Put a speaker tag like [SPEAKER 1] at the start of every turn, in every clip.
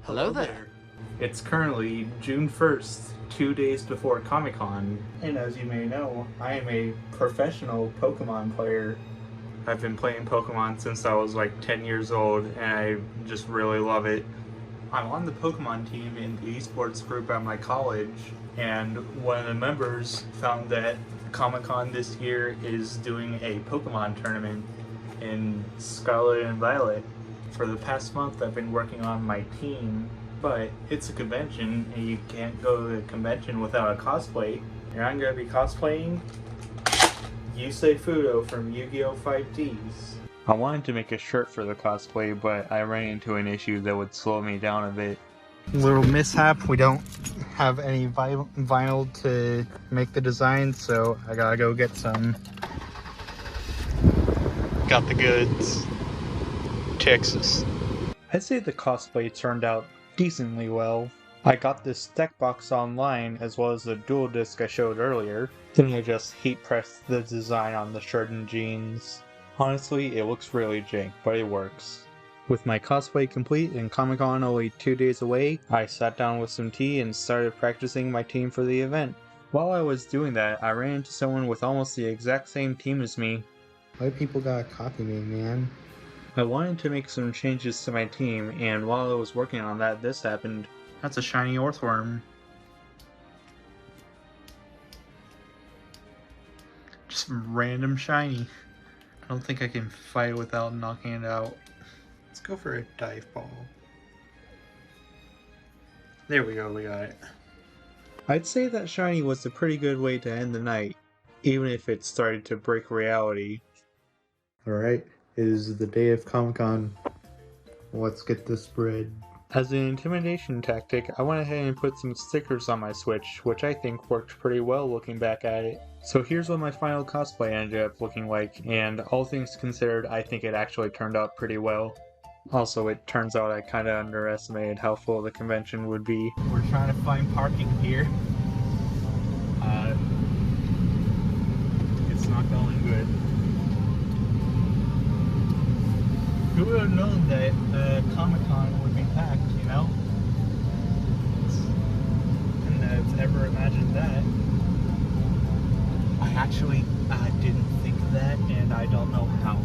[SPEAKER 1] Hello there.
[SPEAKER 2] It's currently June 1st, 2 days before Comic-Con, and as you may know, I am a professional Pokemon player. I've been playing Pokemon since I was like 10 years old, and I just really love it. I'm on the Pokemon team in the esports group at my college, and one of the members found that Comic-Con this year is doing a Pokemon tournament in Scarlet and Violet. For the past month, I've been working on my team, but it's a convention, and you can't go to a convention without a cosplay. And I'm going to be cosplaying Yusei Fudo from Yu-Gi-Oh! 5Ds. I wanted to make a shirt for the cosplay, but I ran into an issue that would slow me down a bit. Little mishap, we don't have any vinyl to make the design, so I gotta go get some. Got the goods. Texas. I'd say the cosplay turned out decently well. I got this deck box online as well as the dual disc I showed earlier. Then I just heat pressed the design on the shirt and jeans. Honestly, it looks really jank, but it works. With my cosplay complete and Comic-Con only 2 days away, I sat down with some tea and started practicing my team for the event. While I was doing that, I ran into someone with almost the exact same team as me.
[SPEAKER 1] Why people gotta copy me, man?
[SPEAKER 2] I wanted to make some changes to my team, and while I was working on that, this happened. That's a shiny Orthworm. Just random shiny. I don't think I can fight it without knocking it out. Let's go for a dive ball. There we go, we got it. I'd say that shiny was a pretty good way to end the night, even if it started to break reality.
[SPEAKER 1] Alright, it is the day of Comic-Con. Let's get this bread.
[SPEAKER 2] As an intimidation tactic, I went ahead and put some stickers on my Switch, which I think worked pretty well looking back at it. So here's what my final cosplay ended up looking like, and all things considered, I think it actually turned out pretty well. Also, it turns out I kinda underestimated how full the convention would be. We're trying to find parking here. It's not going good. Who would have known that Comic-Con would be packed, you know? And have ever imagined that. I actually didn't think that, and I don't know how.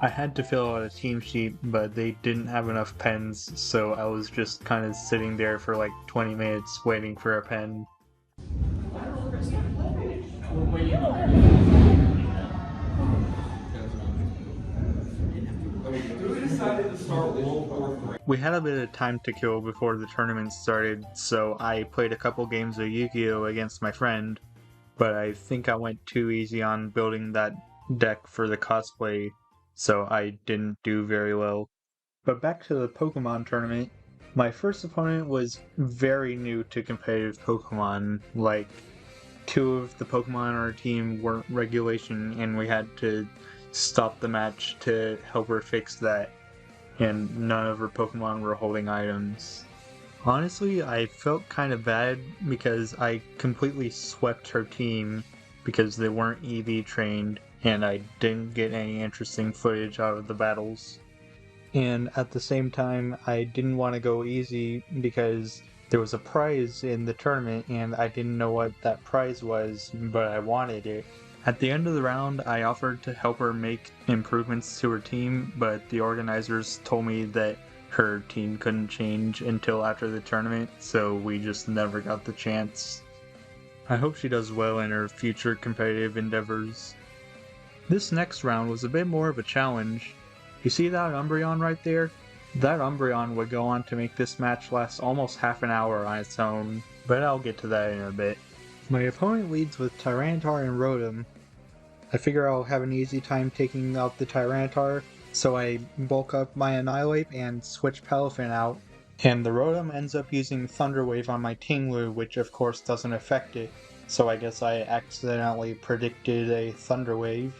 [SPEAKER 2] I had to fill out a team sheet, but they didn't have enough pens, so I was just kind of sitting there for like 20 minutes waiting for a pen. We had a bit of time to kill before the tournament started, so I played a couple games of Yu-Gi-Oh! Against my friend, but I think I went too easy on building that deck for the cosplay, so I didn't do very well. But back to the Pokemon tournament, my first opponent was very new to competitive Pokemon. Like, 2 of the Pokemon on our team weren't regulation, and we had to stop the match to help her fix that. And none of her Pokemon were holding items. Honestly, I felt kind of bad because I completely swept her team because they weren't EV trained, and I didn't get any interesting footage out of the battles. And at the same time, I didn't want to go easy because there was a prize in the tournament and I didn't know what that prize was, but I wanted it. At the end of the round, I offered to help her make improvements to her team, but the organizers told me that her team couldn't change until after the tournament, so we just never got the chance. I hope she does well in her future competitive endeavors. This next round was a bit more of a challenge. You see that Umbreon right there? That Umbreon would go on to make this match last almost half an hour on its own, but I'll get to that in a bit. My opponent leads with Tyranitar and Rotom. I figure I'll have an easy time taking out the Tyranitar, so I bulk up my Annihilate and switch Palafin out. And the Rotom ends up using Thunder Wave on my Tinglu, which of course doesn't affect it, so I guess I accidentally predicted a Thunder Wave.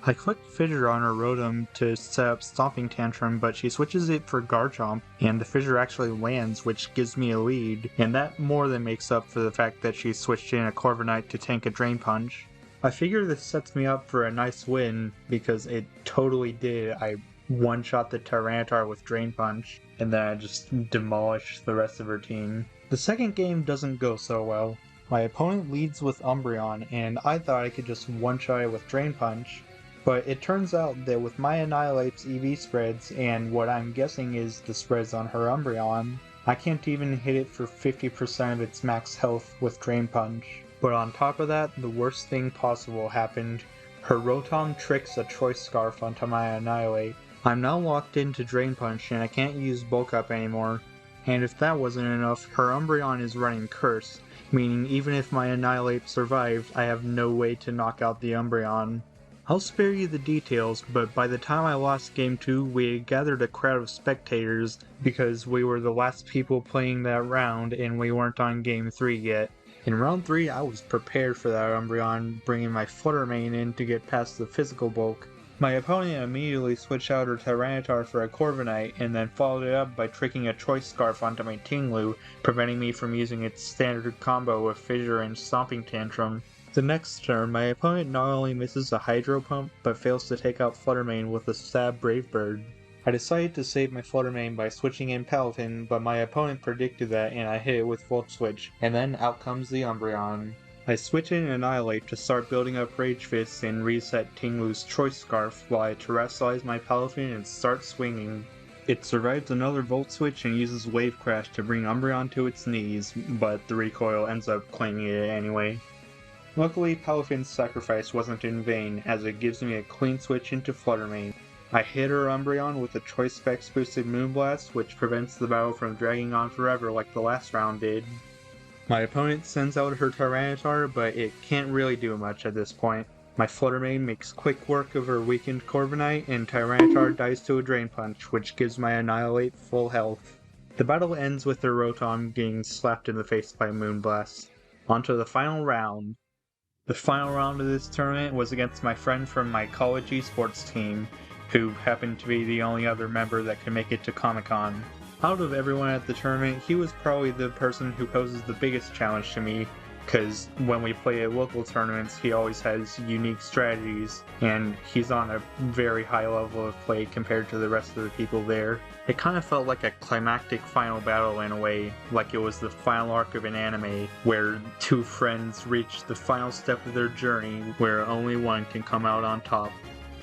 [SPEAKER 2] I clicked Fissure on her Rotom to set up Stomping Tantrum, but she switches it for Garchomp, and the Fissure actually lands, which gives me a lead, and that more than makes up for the fact that she switched in a Corviknight to tank a Drain Punch. I figure this sets me up for a nice win, because it totally did. I one-shot the Tyranitar with Drain Punch, and then I just demolished the rest of her team. The second game doesn't go so well. My opponent leads with Umbreon, and I thought I could just one-shot it with Drain Punch, but it turns out that with my Annihilape's EV spreads, and what I'm guessing is the spreads on her Umbreon, I can't even hit it for 50% of its max health with Drain Punch. But on top of that, the worst thing possible happened. Her Rotom tricks a Choice Scarf onto my Annihilate. I'm now locked into Drain Punch and I can't use Bulk Up anymore. And if that wasn't enough, her Umbreon is running Curse, meaning even if my Annihilate survived, I have no way to knock out the Umbreon. I'll spare you the details, but by the time I lost Game 2, we had gathered a crowd of spectators because we were the last people playing that round and we weren't on Game 3 yet. In round 3, I was prepared for that Umbreon, bringing my Flutter Mane in to get past the physical bulk. My opponent immediately switched out her Tyranitar for a Corviknight, and then followed it up by tricking a Choice Scarf onto my Tinglu, preventing me from using its standard combo of Fissure and Stomping Tantrum. The next turn, my opponent not only misses a Hydro Pump, but fails to take out Flutter Mane with a Stab Brave Bird. I decided to save my Flutter Mane by switching in Palafin, but my opponent predicted that and I hit it with Volt Switch, and then out comes the Umbreon. I switch in Annihilate to start building up Rage Fist and reset Tinglu's Choice Scarf while I terrestrialize my Palafin and start swinging. It survives another Volt Switch and uses Wave Crash to bring Umbreon to its knees, but the recoil ends up claiming it anyway. Luckily, Palafin's sacrifice wasn't in vain, as it gives me a clean switch into Flutter Mane. I hit her Umbreon with a Choice Specs boosted Moonblast, which prevents the battle from dragging on forever like the last round did. My opponent sends out her Tyranitar, but it can't really do much at this point. My Flutter Mane makes quick work of her weakened Corviknight, and Tyranitar dies to a Drain Punch, which gives my Annihilate full health. The battle ends with her Rotom getting slapped in the face by Moonblast. On to the final round. The final round of this tournament was against my friend from my college esports team, who happened to be the only other member that could make it to Comic-Con. Out of everyone at the tournament, he was probably the person who poses the biggest challenge to me, because when we play at local tournaments, he always has unique strategies, and he's on a very high level of play compared to the rest of the people there. It kind of felt like a climactic final battle in a way, like it was the final arc of an anime, where two friends reach the final step of their journey, where only one can come out on top.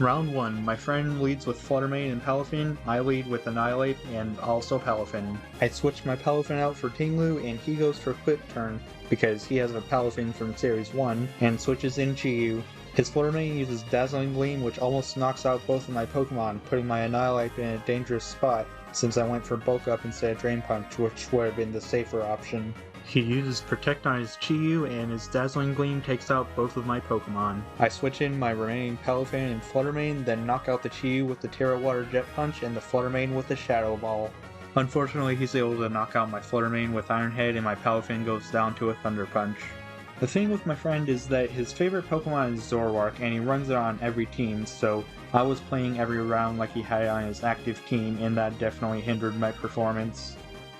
[SPEAKER 2] Round 1, my friend leads with Flutter Mane and Palafin, I lead with Annihilate and also Palafin. I switch my Palafin out for Tinglu and he goes for Quick Turn because he has a Palafin from Series 1 and switches in Chi-Yu. His Flutter Mane uses Dazzling Gleam, which almost knocks out both of my Pokemon, putting my Annihilate in a dangerous spot since I went for Bulk Up instead of Drain Punch, which would have been the safer option. He uses Protect on his Chi-Yu, and his Dazzling Gleam takes out both of my Pokemon. I switch in my remaining Palafin and Flutter Mane, then knock out the Chi-Yu with the Terra Water Jet Punch and the Flutter Mane with the Shadow Ball. Unfortunately, he's able to knock out my Flutter Mane with Iron Head, and my Palafin goes down to a Thunder Punch. The thing with my friend is that his favorite Pokemon is Zoroark, and he runs it on every team, so I was playing every round like he had it on his active team, and that definitely hindered my performance.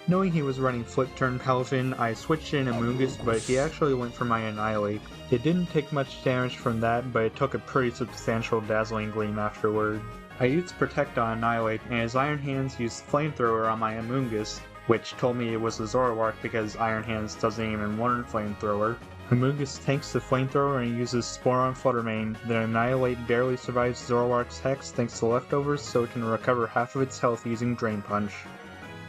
[SPEAKER 2] Knowing he was running Flip Turn Palafin, I switched in Amoonguss, but he actually went for my Annihilate. It didn't take much damage from that, but it took a pretty substantial Dazzling Gleam afterward. I used Protect on Annihilate, and his Iron Hands used Flamethrower on my Amoonguss, which told me it was a Zoroark because Iron Hands doesn't even learn Flamethrower. Amoonguss tanks the Flamethrower and uses Spore on Flutter Mane, then Annihilate barely survives Zoroark's Hex thanks to leftovers so it can recover half of its health using Drain Punch.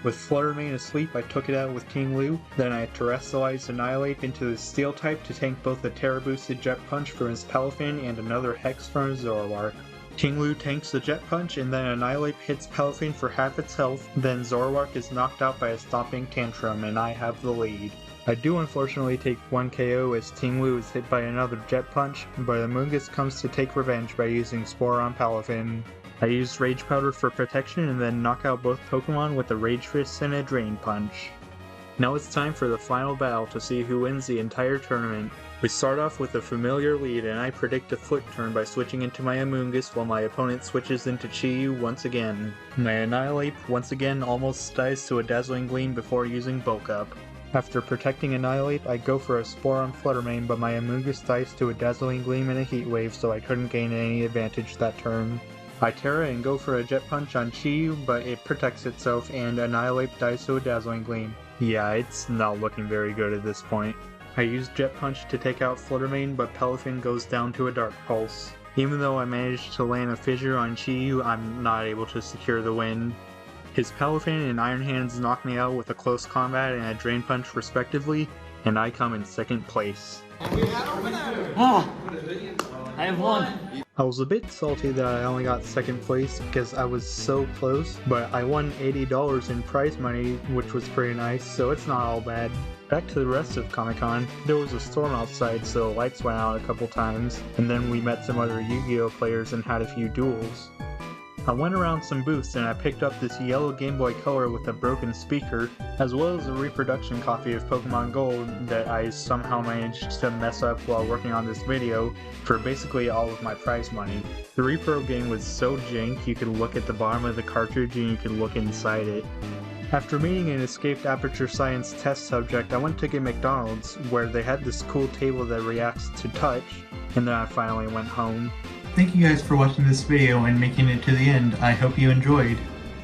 [SPEAKER 2] With Flutter Mane asleep, I took it out with Tinglu, then I terrestrialized Annihilate into the Steel type to tank both a Terra boosted Jet Punch from his Palafin and another Hex from his Zoroark. Tinglu tanks the Jet Punch and then Annihilate hits Palafin for half its health, then Zoroark is knocked out by a Stomping Tantrum and I have the lead. I do unfortunately take one KO as Tinglu is hit by another Jet Punch, but Amoonguss comes to take revenge by using Spore on Palafin. I use Rage Powder for protection and then knock out both Pokemon with a Rage Fist and a Drain Punch. Now it's time for the final battle to see who wins the entire tournament. We start off with a familiar lead and I predict a Flip Turn by switching into my Amoonguss while my opponent switches into Chi-Yu once again. My Annihilate once again almost dies to a Dazzling Gleam before using Bulk Up. After protecting Annihilate, I go for a Spore on Flutter Mane, but my Amoonguss dies to a Dazzling Gleam and a Heat Wave, so I couldn't gain any advantage that turn. I Terra and go for a Jet Punch on Chi, but it protects itself and Annihilate Daiso Dazzling Gleam. Yeah, it's not looking very good at this point. I use Jet Punch to take out Fluttermane, but Pelifin goes down to a Dark Pulse. Even though I managed to land a Fissure on Chi, I'm not able to secure the win. His Pelifin and Iron Hands knock me out with a Close Combat and a Drain Punch respectively, and I come in second place.
[SPEAKER 3] Ah! I have won!
[SPEAKER 2] I was a bit salty that I only got second place because I was so close, but I won $80 in prize money, which was pretty nice, so it's not all bad. Back to the rest of Comic-Con, there was a storm outside so the lights went out a couple times, and then we met some other Yu-Gi-Oh players and had a few duels. I went around some booths and I picked up this yellow Game Boy Color with a broken speaker, as well as a reproduction copy of Pokemon Gold that I somehow managed to mess up while working on this video for basically all of my prize money. The repro game was so jank you could look at the bottom of the cartridge and you could look inside it. After meeting an escaped Aperture Science test subject, I went to get McDonald's, where they had this cool table that reacts to touch, and then I finally went home.
[SPEAKER 1] Thank you guys for watching this video and making it to the end. I hope you enjoyed.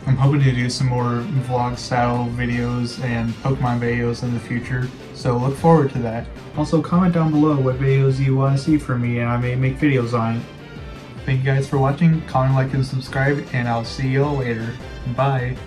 [SPEAKER 1] I'm hoping to do some more vlog style videos and Pokemon videos in the future, so look forward to that. Also comment down below what videos you want to see from me and I may make videos on it. Thank you guys for watching, comment, like, and subscribe, and I'll see you all later. Bye!